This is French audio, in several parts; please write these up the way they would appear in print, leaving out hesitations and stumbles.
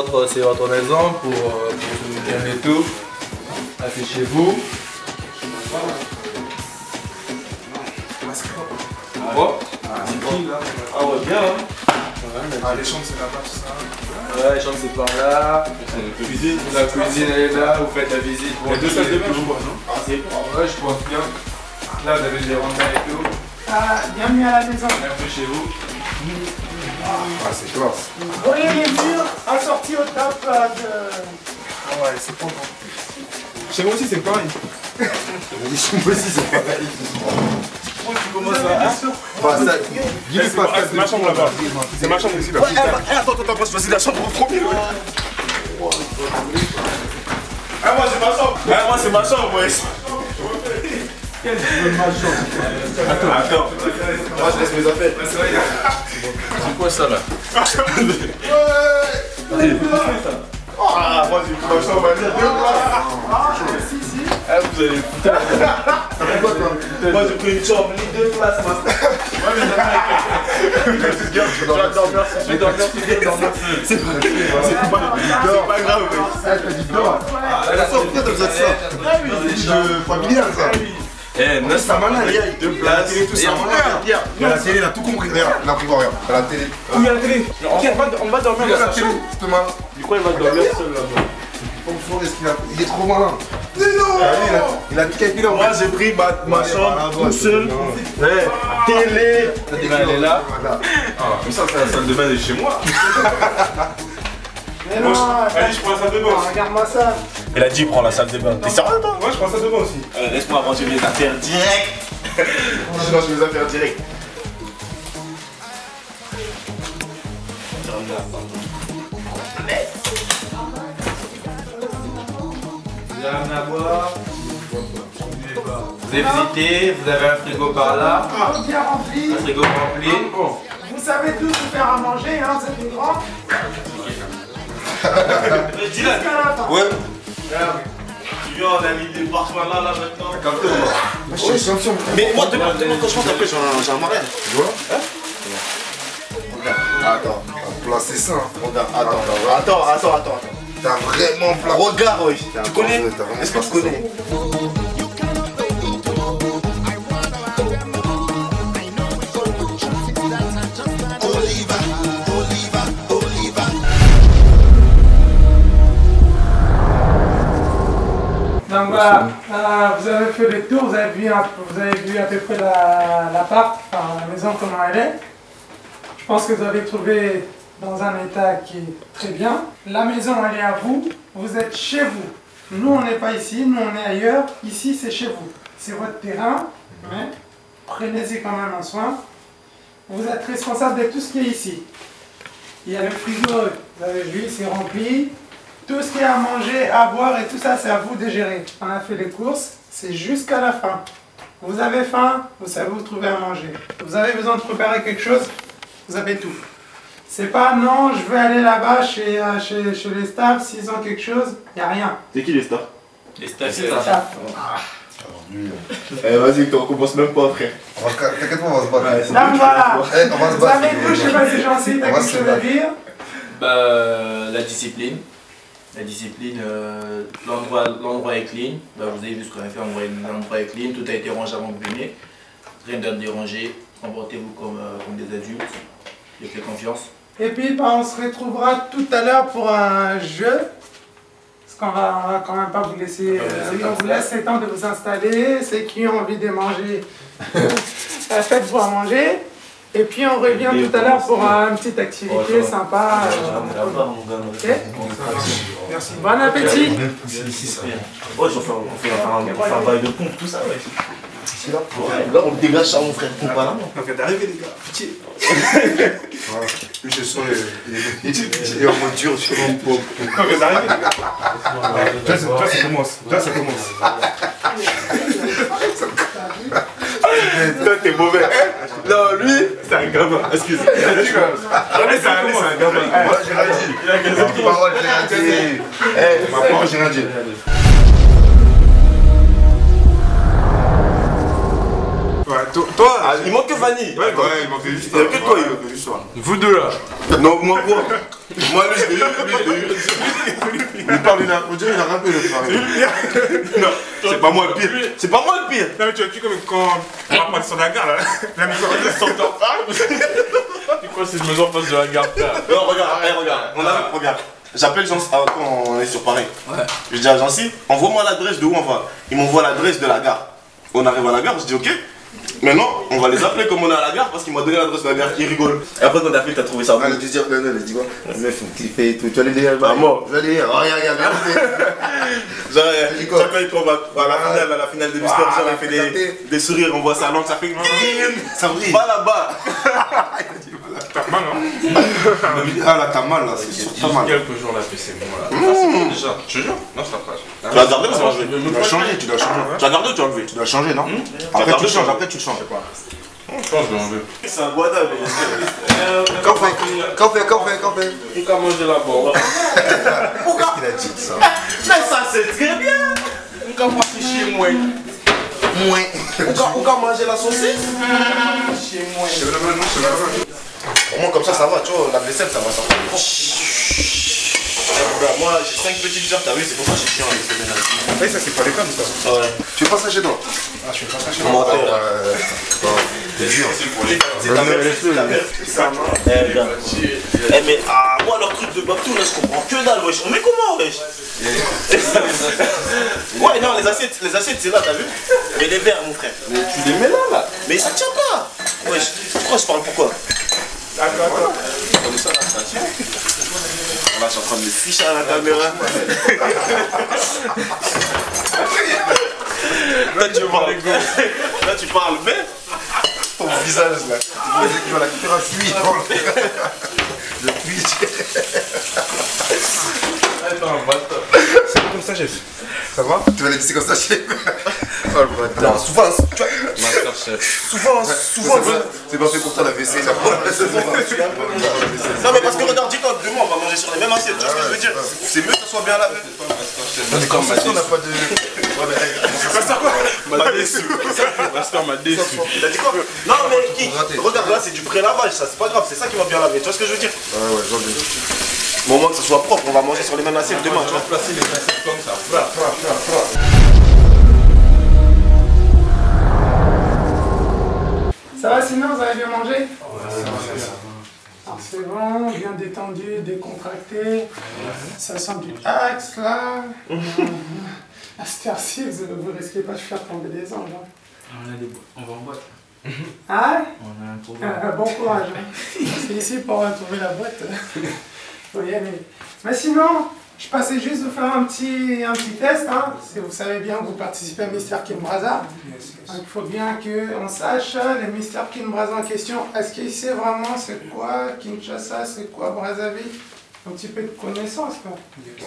votre maison pour vous calmer tout. Là c'est chez vous. Bon. Ah ouais, bien hein. Ah, les chambres c'est là-bas, tout ça. Ouais, les chambres c'est par là. La cuisine elle est là, vous faites la visite. Il y a 2 salles de bain, je crois, non? Ah, c'est bon. Ouais, je pense bien. Là, vous avez des rondins et tout. Ah, bienvenue à la maison. Bienvenue chez vous. Ah, c'est classe. Vous voyez les murs assortis au top de... Ah ouais, c'est pas bon. Chez moi aussi, c'est pareil. Chez moi aussi, c'est pareil. Tu commences à... Bah, ça... C'est ma chambre là-bas. C'est ma chambre aussi là. Attends, moi je choisis la chambre en premier. Ah, moi c'est ma chambre. Ah, moi c'est ma chambre, ouais. Quelle ma chambre. Attends. Moi je laisse mes affaires. C'est quoi ça là? Ah, moi j'ai pris ma chambre à 2 places. Ah, vous allez putain. Moi j'ai pris une chambre, 2 places. Ouais, mais Je vais dormir. c'est pas grave, mec. Pourquoi t'as besoin de ça? Familial ça. Eh, neuf Ça malin, il y a 2 places. La télé, tout ça. Il y a la télé, il a tout compris. Regarde, il a pris regarde. Il y a la télé. Où il y a la télé? On va dormir Il y a dans la sa télé, chambre. justement. Du coup, il va dormir seul là-bas. Il est trop malin. Il a tout calculé. Moi j'ai pris ma chambre tout seul. Télé. La télé, elle est là. Ah, mais ça, c'est la salle de bain de chez moi. Mais non, Allez, je prends la salle de bain. regarde-moi ça. Elle a dit prends la salle de bain. T'es sérieux toi? Moi, je prends la salle de bain aussi. Laisse-moi ranger mes affaires direct. Je lance mes affaires direct. Vous avez rien à boire. Vous avez visité, vous avez un frigo par là. Tout bien rempli. Un frigo rempli. Vous savez tous vous faire à manger, hein, c'est des grands. Dis là. Jusqu'à la fin. Ouais. Tu viens, on a mis des parfums là maintenant. Mais moi, demande quand je rentre après, j'ai un mariage. Tu vois? Attends, on place c'est ça. Attends. T'as vraiment placé. Regarde, oui. Tu connais? Est-ce que tu connais? Donc voilà, vous avez fait le tour, vous avez vu à peu près l'appart, enfin la maison comment elle est. Je pense que vous avez trouvé dans un état qui est très bien. La maison elle est à vous, vous êtes chez vous. Nous on n'est pas ici, nous on est ailleurs, ici c'est chez vous. C'est votre terrain, mais prenez-y quand même en soin. Vous êtes responsable de tout ce qui est ici. Il y a le frigo, vous avez vu, c'est rempli. Tout ce qu'il y a à manger, à boire et tout ça, c'est à vous de gérer. On a fait les courses, c'est jusqu'à la fin. Vous avez faim, vous savez vous trouver à manger. Vous avez besoin de préparer quelque chose, vous avez tout. C'est pas non, je vais aller là-bas chez les staffs, s'ils ont quelque chose, il n'y a rien. C'est qui les stars? Les staffs, C'est les staffs. Eh, vas-y, on commence même pas après. T'inquiète pas, on va se battre. Donc voilà, On va se vous battre. avez tout, je sais pas si j'en sais, t'as On va quelque se chose à battre. dire. Bah, la discipline. La discipline, l'endroit est clean. Bah, vous avez vu ce qu'on a fait, l'endroit est clean, tout a été rangé avant de venir. Rien de dérangé, comportez-vous comme des adultes. Je fais confiance. Et puis bah, on se retrouvera tout à l'heure pour un jeu. Parce qu'on va quand même pas vous laisser. On vous laisse le temps de vous installer. Ceux qui ont envie de manger, faites-vous à manger. Et puis on revient tout à l'heure pour une petite activité sympa. Ok. Merci. Bon appétit. Ouais, on fait un bail de pompe, tout ça, ouais. Là, on le dégage ça, mon frère, pompe à la main. Donc, t'es arrivé, les gars. Pitié. Voilà. Lui, je sens, il est en mode dur, tu vois. Quand t'es arrivé, les gars. Là, ça commence. Toi, t'es mauvais. Non, lui, c'est un gamin. Excuse-moi. C'est un gamin. Moi, j'ai rien dit. Ma parole, j'ai rien dit. Ma parole, j'ai rien dit. Ouais, Toi, il manque que Vanny. Ouais, il manquait juste Il y a que toi, il juste ça. vous deux là. Non, moi quoi? Moi, lui, je l'ai eu. Il parle, on dirait qu'il a rappelé le frère. Non, c'est pas moi le pire. C'est pas moi le pire. Non, mais tu vois, comme quand on va passer sur la gare là. La mission de sortir pas. C'est quoi cette maison en face de la gare, frère? Non, regarde. Regarde. J'appelle Jancy quand on est sur Paris. Ouais. Je dis à Jancy, envoie-moi l'adresse de où on va. Il m'envoie l'adresse de la gare. On arrive à la gare, je dis ok. Maintenant, on va les appeler comme on est à la gare parce qu'il m'a donné l'adresse de la gare. Il rigole. Et après, quand t'as fait, t'as trouvé ça. Non, il dit quoi? Meuf, il fait tout. Tu vas aller dire. Ah, moi. Je vais aller dire. Regarde. Genre, quand il tombe à la finale de l'histoire, genre, il fait des sourires, on voit sa langue, ça fait. Ça brille. Va là-bas. T'as mal, hein? Ah là, t'as mal là, c'est sûr, t'as mal. Quelques jours là, c'est bon là. Déjà, je te jure. Non, c'est pas vrai. Tu vas garder ou tu vas enlever? Tu dois changer, tu dois changer. Tu vas garder ou tu vas enlever? Tu dois changer, non? Après tu changes, après tu changes. Je pense que je vais enlever. C'est un guada, mais. Café. On va manger là-bas. Qu'est-ce qu'il a dit ça? Mais ça, c'est très bien. On va passer chez moi. On va manger la saucisse? Chez moi. Pour moi, comme ça va, tu vois, la vaisselle, ça va. Moi, j'ai 5 petites sœurs, t'as vu, c'est pour ça que je suis chiant avec ces ménages. Eh, ça, c'est pas les femmes, ça. Ouais. Tu fais pas ça chez toi? Ah, je fais pas ça chez moi. T'es dur. C'est ta mère. Eh, mais moi, leur truc de Babtou, là, je comprends que dalle, wesh. On met comment, wesh? Ouais, non, les assiettes, c'est là, t'as vu? Mais les verres, mon frère. Mais tu les mets là. Mais ça tient pas. Wesh, pourquoi je parle pourquoi? D'accord. Comme ça, là, ça tient. Là, je suis en train de me ficher à la caméra. Là, tu parles, mais Ton visage, là. Tu vois la caméra fuit. Je fuis. Attends, bâtard. C'est comme ça, chef. Ça va? Tu vas les laisser comme ça, chef. Oh le bâtard. non, souvent, tu vois, Masterchef. souvent, C'est pas fait pour toi la vaisselle. non, mais parce que regarde, dis-toi, demain, on va manger sur les mêmes assiettes, tu vois ce que je veux dire? C'est mieux que ça soit bien lavé. Mais comme ça, on n'a pas de. M'a déçu. Master m'a déçu. T'as dit quoi? Non, mais qui? Regarde, là, c'est du pré-lavage, ça, c'est pas grave, c'est ça qui va bien laver, tu vois ce que je veux dire? Ouais, j'en ai. Au moment que ça soit propre, on va manger sur les mêmes assiettes demain, tu vois? Placer les assiettes comme ça. Ça va sinon, vous avez bien mangé? Ouais, alors c'est bon, bien détendu, décontracté. Ça sent du axe là. À cette heure-ci, vous risquez pas de faire tomber des anges. Hein. On va en boîte. Ah On a un programme. bon courage. Hein. C'est ici pour trouver la boîte. Faut y aller. Mais sinon, je passais juste vous faire un petit test. Hein. Si vous savez bien que vous participez à Mystère Kinshasa. Donc il faut bien qu'on sache les Mystère Kinshasa en question. Est-ce qu'il sait vraiment c'est quoi Kinshasa, c'est quoi Brazzaville? Un petit peu de connaissance quoi.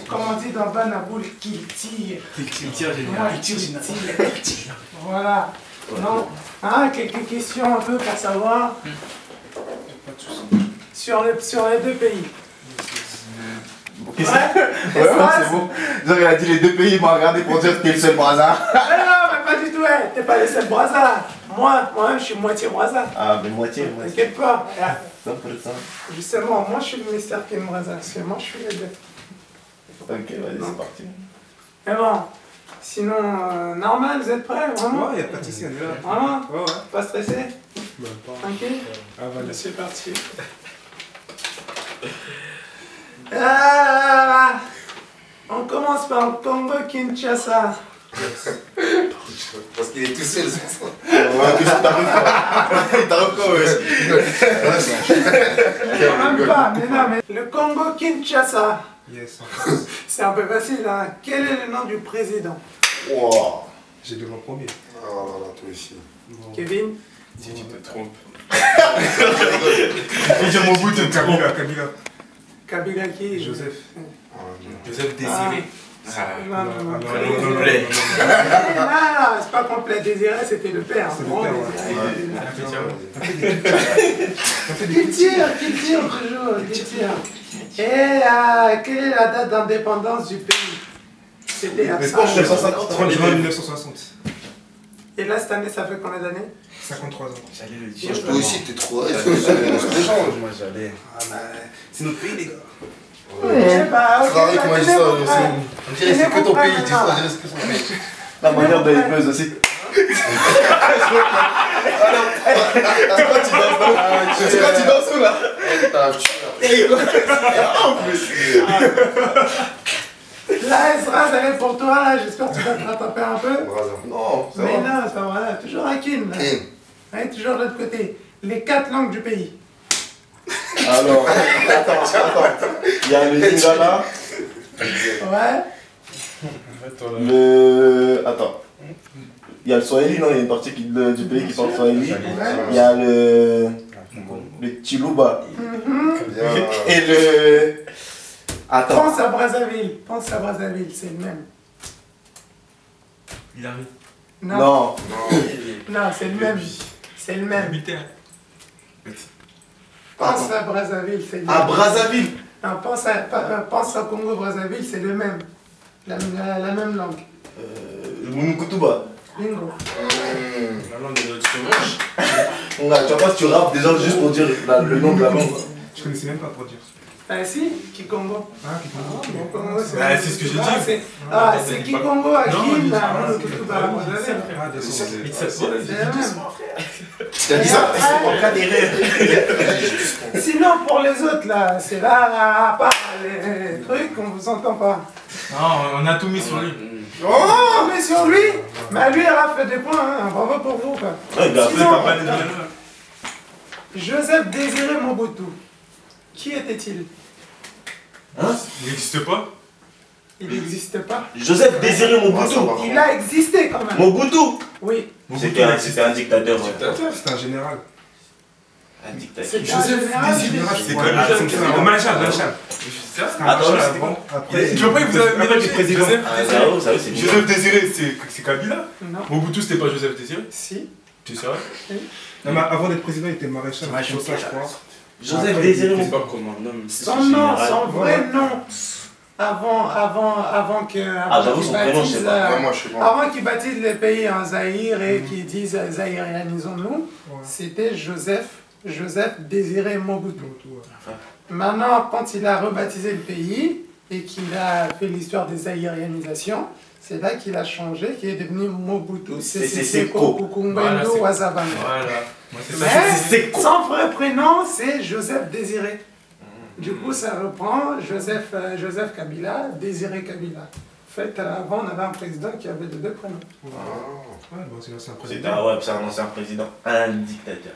Comme on dit dans Banaboul, qu'il tire. Qu'il tire général. Voilà. Non. Hein, quelques questions un peu pour savoir sur les deux pays. Ouais, c'est bon. Genre, il a dit les deux pays, il m'a regardé pour dire que t'es le seul Brazza. Non, mais pas du tout, hey. T'es pas le seul Brazza. Moi-même, je suis moitié Brazza. Ah, mais moitié. T'inquiète pas. 100%. Justement, moi, je suis le Mystère Kinshasa. Moi, je suis les deux. Ok, vas-y, c'est parti. Mais bon, sinon, normal, vous êtes prêts, vraiment? Ouais, y'a pas de soucis, on est là. Vraiment? Ouais. Pas stressé? Même pas. Tranquille? Ah, voilà. C'est parti. Ah, on commence par le Congo Kinshasa. Parce qu'il est tout seul, c'est ça. Il t'arrive quoi, ouais? Même pas, mais non, mais le Congo Kinshasa. Yes. C'est un peu facile, hein. Quel est le nom du président? Wow. J'ai devant premier. Oh là là, toi ici. Kevin? Si tu te trompes. J'ai mon bout de Kabila. Kabila qui? Joseph. Joseph Désiré. Non. Prénom complet. Non, c'est pas complet. Désiré, c'était le père. C'est le Bon, père, Désiré. Qui tire toujours, qui tire. Et quelle est la date d'indépendance du pays? C'était à 1950. 30 juin 1960. Et là, cette année, ça fait combien d'années? 53 ans. J'allais le Moi, dire. je peux aussi, t'es trop. Échange. Moi, j'allais. Ah, bah, c'est notre pays, les gars. Ouais, bah, ok, Travaille, comment il dit ça tenez-vous aussi. prêts. On dirait c'est que ton pays, dis ça, on dirait c'est que ton pays. La manière de les buzz aussi. C'est quand tu danses où là? T'as un tueur. Là, Ezra, ça va pour toi, là. J'espère que tu vas te rattraper un peu. Non, ça Mais va. non, ça va, là. Toujours un kin, là. Kin. Ouais, toujours de l'autre côté. Les 4 langues du pays. Alors, attends. Il y a le Lingala, Ouais. Attends. Il y a le Swahili, non? Il y a une partie du pays qui parle Swahili. Ouais. Il y a le Chiluba. Et le. Attends. Pense à Brazzaville. Pense à Brazzaville, c'est le même. Il arrive. Non, non, c'est le même. C'est le même. Pense à Brazzaville, c'est le même. À Brazzaville. Non, pense à Congo-Brazzaville, c'est le même. La même langue. Le Munukutuba. Bingo. La langue des autres sauvages. Tu vois pas si tu rappes déjà juste pour dire le nom de la langue. Je connaissais même pas pour dire. Ah si, Kikongo. Ah, qui Bon, Congo, Ah, c'est ce que j'ai dit. C'est Kikongo à Non, Kin, non, Monokutuba à Brazzaville. Ah, d'accord. C'est la même. T'as dit ça? En cas d'erreur. Sinon, pour les autres, là, c'est là, à part les trucs qu'on vous entend pas. Non, on a tout mis sur lui. Oh, mais sur lui, mais lui, il a fait des points, hein. Bravo pour vous, quoi. Sinon, Joseph Désiré Mobutu, qui était-il? Il n'existe pas. Il n'existe pas. Joseph Désiré Mobutu. Il a existé quand même. Mobutu. Oui. C'était un dictateur. C'est un général. Un dictateur. C'est un général. C'est quoi le maréchal, Attends, Après, tu vois pas, il vous a mis des présidents. Ça c'est bien. Joseph Désiré, c'est Kabila. Non. Mobutu, c'était pas Joseph Désiré. Si. Tu es sérieux? Non, mais avant d'être président, il était maréchal. C'est ça, je crois. Joseph Désiré Mobutu. Son nom, son vrai nom. Avant qu'il j'avoue, son prénom, je sais pas. Moi, je sais pas. avant qu'il baptise les pays en Zaïre et qu'ils disent Zaïrianisons-nous, c'était Joseph Désiré Mobutu. Maintenant, quand il a rebaptisé le pays et qu'il a fait l'histoire des zaïrianisations, c'est là qu'il a changé, qu'il est devenu Mobutu Seko Kukumbendo Wazabanga. Voilà. Mais son vrai prénom, c'est Joseph Désiré. Du coup, ça reprend Joseph Kabila, Désiré Kabila. En fait, avant, on avait un président qui avait les deux prénoms. Ouais, bon, c'est l'ancien C'est président. c'est un ancien président. Un dictateur.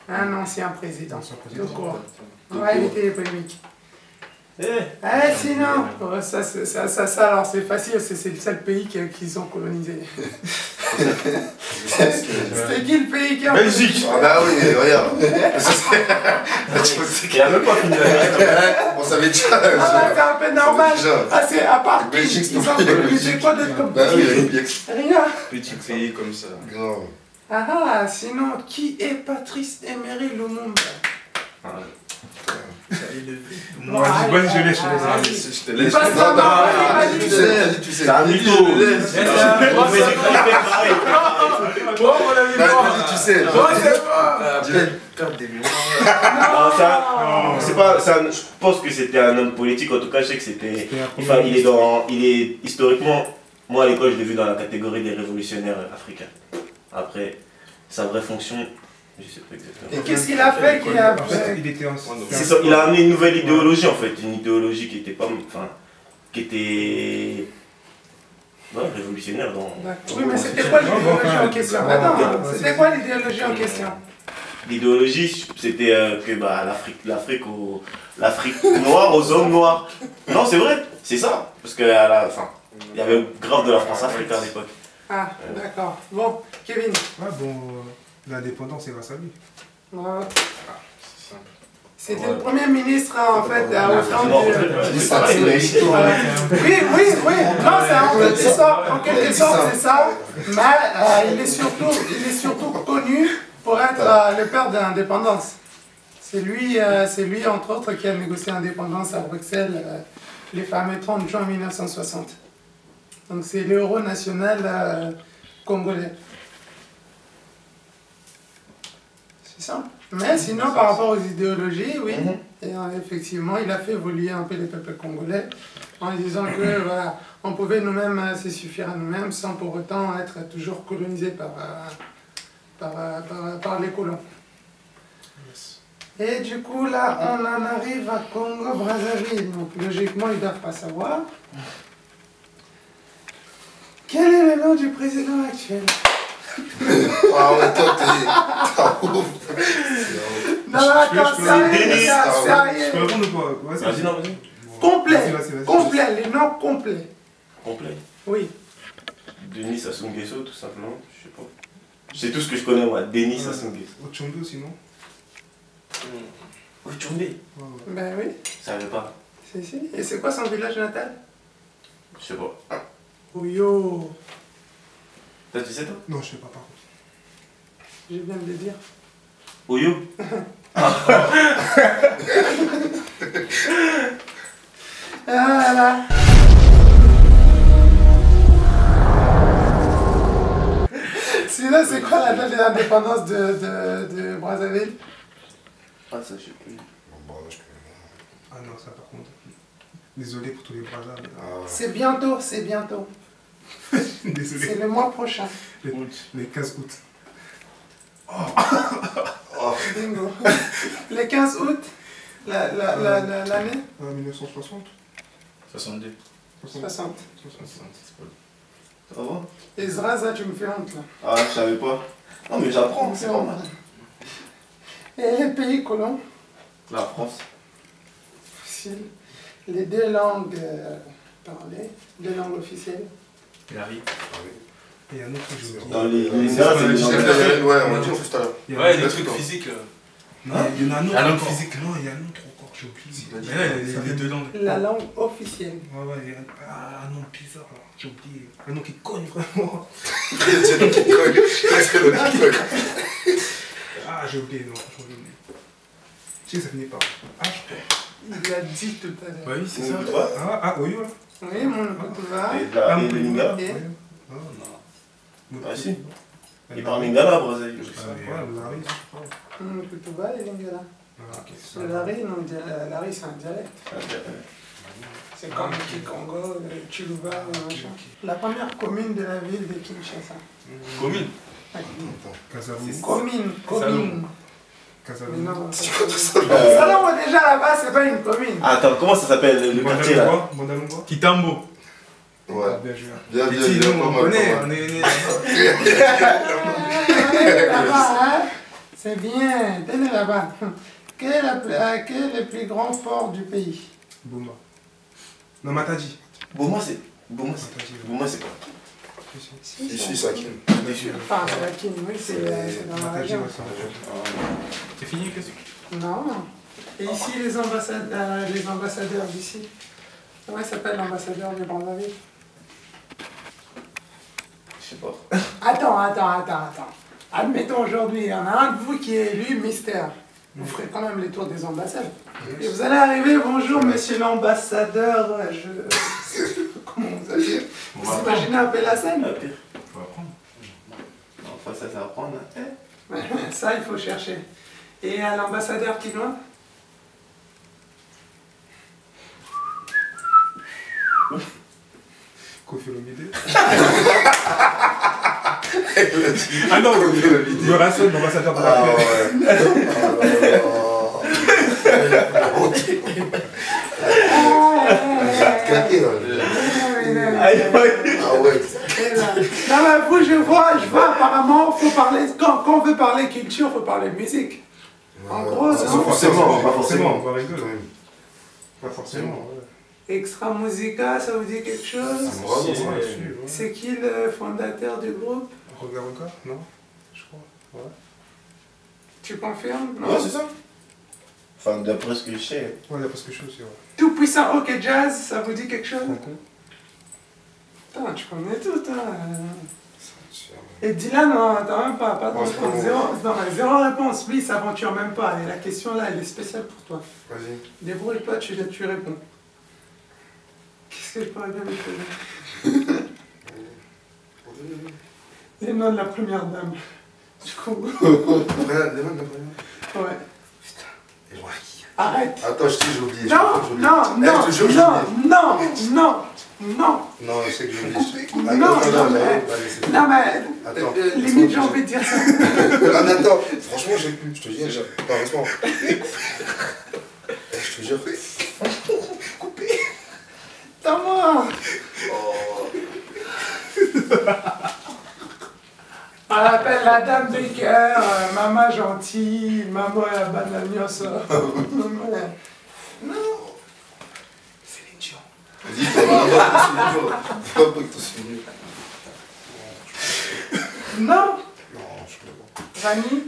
Un ancien président. Ancien président. Tout court. Ouais, il était polémique. Sinon, ça, alors c'est facile, c'est le seul pays qu'ils ont colonisé. C'était qui le pays qui a Belgique. Ah bah oui, regarde. Il a même pas fini la On savait déjà. Ah, c'est un peu normal. Déjà. Ah, c'est à part qui Belgique, ils ont colonisé quoi d'autre comme Bah oui, pays? Rien. Petit pays comme ça. Grave. Ah, sinon, qui est Patrice Emery Lumumba? Moi, je laisse. Je te laisse. Passe la Non, main, non, vas-y, tu vas-y. sais, tu sais. C'est un mytho. Tu sais. C'est pas, je pense que c'était un homme politique, en tout cas je sais que c'était, enfin il est historiquement, moi à l'école je l'ai vu dans la catégorie des révolutionnaires africains. Après, sa vraie fonction, je sais pas exactement. Et qu'est-ce qu'il a fait qu'il a fait? Il était C'est ça, il a amené une nouvelle idéologie en fait, une idéologie qui était pas, enfin, qui était révolutionnaire dans... Oui, mais c'était quoi l'idéologie en question? Attends, c'était quoi l'idéologie en question? L'idéologie, c'était que l'Afrique noire aux hommes noirs. Non, c'est vrai, c'est ça. Parce que il y avait grave de la France-Afrique à l'époque. Ah, d'accord. Bon, Kevin. Ouais, bon, l'indépendance, c'est grâce à lui. Ouais. C'était le premier ministre, en fait, au temps du... Oui. Non, c'est en quelque sorte, c'est ça. Mais il est surtout connu pour être le père de l'indépendance. C'est lui, entre autres, qui a négocié l'indépendance à Bruxelles les fameux 30 juin 1960. Donc c'est l'euro national congolais. C'est ça. Mais sinon, par rapport aux idéologies, oui. Et effectivement, il a fait évoluer un peu les peuples congolais en disant que voilà, on pouvait nous-mêmes se suffire à nous-mêmes sans pour autant être toujours colonisés par les colons. Et du coup, là, on en arrive à Congo-Brazzaville. Donc, logiquement, ils ne doivent pas savoir. Quel est le nom du président actuel? Ah ouais, toi, t'es ouf. Non, attends, sérieux. Je peux répondre ou pas? Vas-y, non, vas-y. Complet, Vas-y. complet, les noms complets. Complet. Oui. Denis Sassou Nguesso, tout simplement. Je sais pas. C'est tout ce que je connais, moi. Denis Sassou Nguesso. Ochombo sinon? Ochombe. Ben oui, Je savais pas. si. Et c'est quoi son village natal? Je sais pas. Ouyo. Toi, tu sais, toi? Non, je sais pas par contre. Je viens de le dire. Oyo. Voilà. Sinon, c'est quoi la date de l'indépendance de Brazzaville? Ah, ça, je sais plus. Ah non, ça par contre. Désolé pour tous les Brazza. C'est bientôt, c'est bientôt. Désolé. C'est le mois prochain. Les 15 août. Bingo. Le 15 août, l'année 1960. 62. 60. Ça va? Ezra, ça, tu me fais honte là. Ah, je savais pas. Non, mais j'apprends, c'est pas mal. Et les pays colons? La France. Facile. Les deux langues parlées, deux langues officielles. Larry. Et il y a un autre que j'ai oublié. Dans les Mingas, c'est les gens. Ouais, on a dit en plus tout à l'heure. Ouais, des trucs physiques. Non, il y en a un autre. La langue physique. Non, il y a un autre encore, j'ai oublié. Mais là, il y a les deux langues. La langue officielle. Ouais, il y a un nom bizarre là, j'ai oublié. Un nom qui cogne vraiment. C'est le qui cogne. C'est le qui cogne. Ah, j'ai oublié, non, franchement, j'ai oublié. Je sais que ça finit par H. Il l'a dit tout à l'heure. Bah oui, c'est ça. Ah, Oyo là. Oui, mon Kutuva. Et les Mingas. Et Ah, non. Ah, si. Il parle Lingala, Brazzaville. Ouais, Larry, je crois. mon Kutuva et Lingala. Ah, ok. Le Larry, non, Larry c'est un dialecte. C'est comme Kikongo, Chiluba, machin. La première commune de la ville de Kinshasa. Commune. Kazavu. Commune. Kazavu. Mais non, ça non, moi déjà là-bas, c'est pas une commune. Attends, comment ça s'appelle le quartier là? Mandalungwa. Kitambo. Ouais. Bien joué. Bien, Petit, nous, on connaît, on est Là-bas, hein? C'est bien, tenez là-bas. Quel est le plus grand port du pays? Bouma. Non, Matadi. Boma, c'est. Boma, Matadi. c'est quoi? Ici, ça qui. Enfin, c'est la Kin, oui, c'est dans la Matadi, région. ouais, c'est C'est fini, qu'est-ce que Non. Et ici, les ambassadeurs d'ici. Comment il s'appelle l'ambassadeur du Brazzaville? Je sais pas. Attends. Admettons aujourd'hui, il y en a un de vous qui est élu mystère. Vous ferez quand même les tours des ambassades. Et vous allez arriver, bonjour monsieur l'ambassadeur, comment vous allez dire? Vous imaginez un peu la scène? Ah, pire. Faut apprendre. Non, enfin, ça, c'est à apprendre. Hein. Ça, il faut chercher. Et à l'ambassadeur quinois? Kofi Olomide. Ah non, Je me rassure, l'ambassadeur de la Ah paix. ouais. Claqué là. Ah ouais. Non mais vous, je vois apparemment, faut parler, quand on veut parler culture, faut parler musique. En gros, Pas c'est forcément, pas forcément. On va avec deux. Pas forcément. Extra Musica, ça vous dit quelque chose? C'est qui le fondateur du groupe? Regarde encore? Non? Je crois. Ouais. Tu confirmes? Non? Ouais, c'est ça. Enfin, d'après ce que je sais. Ouais, d'après ce que je sais aussi, ouais. Tout puissant OK Jazz, ça vous dit quelque chose? Franco. Putain, tu connais tout, hein. Et Dylan, non, t'as même pas de réponse. Zéro réponse. Lui, il s'aventure même pas. Et la question là, elle est spéciale pour toi. Vas-y. Débrouille-toi, tu réponds. Qu'est-ce que je pourrais bien lui poser? Les noms de la première dame. Du coup. Ouais. Arrête. Attends, je te dis, j'ai oublié. Non, je sais que j'ai oublié. Non, mais. Attends. Limite, j'ai envie de dire ça. Attends, franchement, j'ai plus. Je te dis, pas heureusement. Je te jure. Coupé. T'as moi. On appelle la dame des cœurs, maman gentille, maman la bananiosa. Non. Céline Dion. Vas-y, faut pas que ton Céline Dion. Non. Non, je peux pas. Vanille.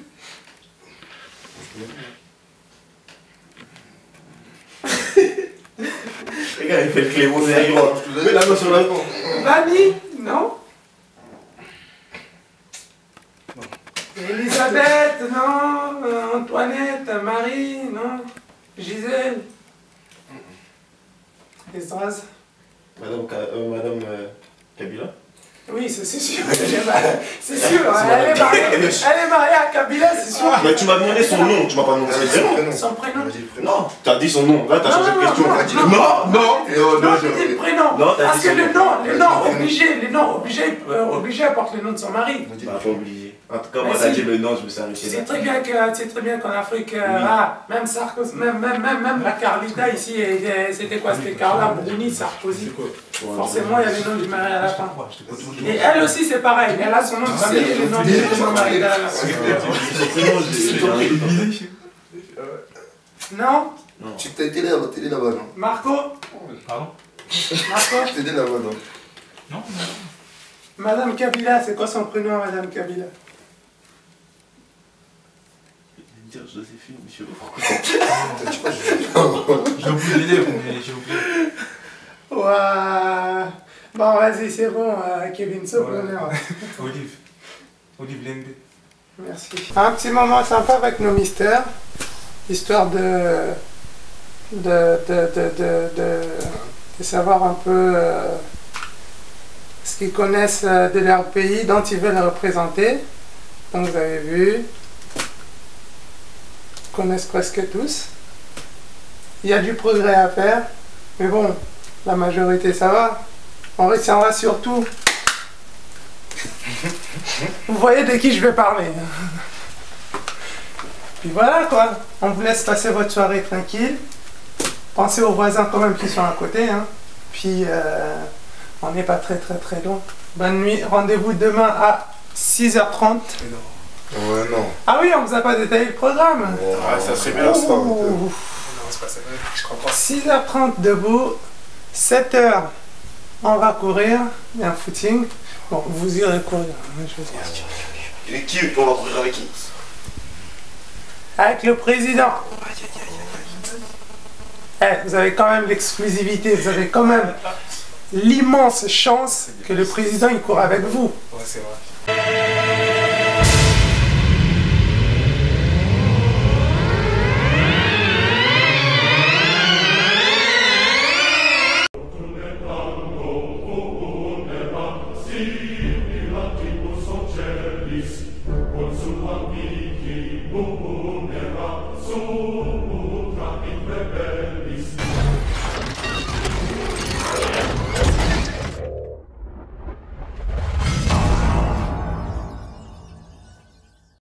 Les gars, il fait le Clément, c'est rigolo. Mets la main sur la main. Vanille. Non. Elisabeth, non. Antoinette, Marie, non. Gisèle. Esdras. Madame Kabila. Oui, c'est sûr. C'est sûr. Elle est mariée à Kabila, c'est sûr. Mais tu m'as demandé son nom, tu m'as pas demandé son prénom. Son prénom. Non, t'as dit son nom. Là, t'as changé de question. Non, j'ai dit le prénom. Non, t'as parce dit que son le nom obligé porte le nom de son mari. Bah, pas oublié. En tout cas, moi, t'as dit le nom, je me suis arrêté là. C'est très bien qu'en Afrique, même Sarkozy, même la Carlita ici, c'était quoi? C'était Carla Bruni, Sarkozy. Forcément, il y a le nom du mari à la fin. Et elle aussi, c'est pareil. Elle a son nom de famille et le nom de son mari à la fin. Non? Tu t'es aidé là-bas, non? Marco? Pardon? Marco? Tu t'es aidé là-bas, non? Non. Madame Kabila, c'est quoi son prénom, Madame Kabila? Dire Joséphine, monsieur. J'ai oublié l'élève, mais j'ai oublié. Ouah. Bon, vas-y, c'est bon, Kevin, sauf l'honneur. Olive Lende. Merci. Un petit moment sympa avec nos mystères, histoire de savoir un peu ce qu'ils connaissent de leur pays, dont ils veulent représenter. Donc vous avez vu, ils connaissent presque tous. Il y a du progrès à faire, mais bon, la majorité ça va. On retiendra surtout. Vous voyez de qui je vais parler. Puis voilà quoi, on vous laisse passer votre soirée tranquille. Pensez aux voisins quand même qui sont à côté. Hein. Puis on n'est pas très loin. Bonne nuit, rendez-vous demain à 6h30. Ouais, non. Ah oui, on vous a pas détaillé le programme. Ouais, ça serait bien ça. Ouh. Je crois pas. 6h30 debout, 7h on va courir, il y a un footing. Bon, vous irez courir. Je veux dire. Et qui on va courir avec qui? Avec le président. Vous avez quand même l'exclusivité, vous avez quand même l'immense chance que le président il court avec vous. Ouais, c'est vrai. Con su bambino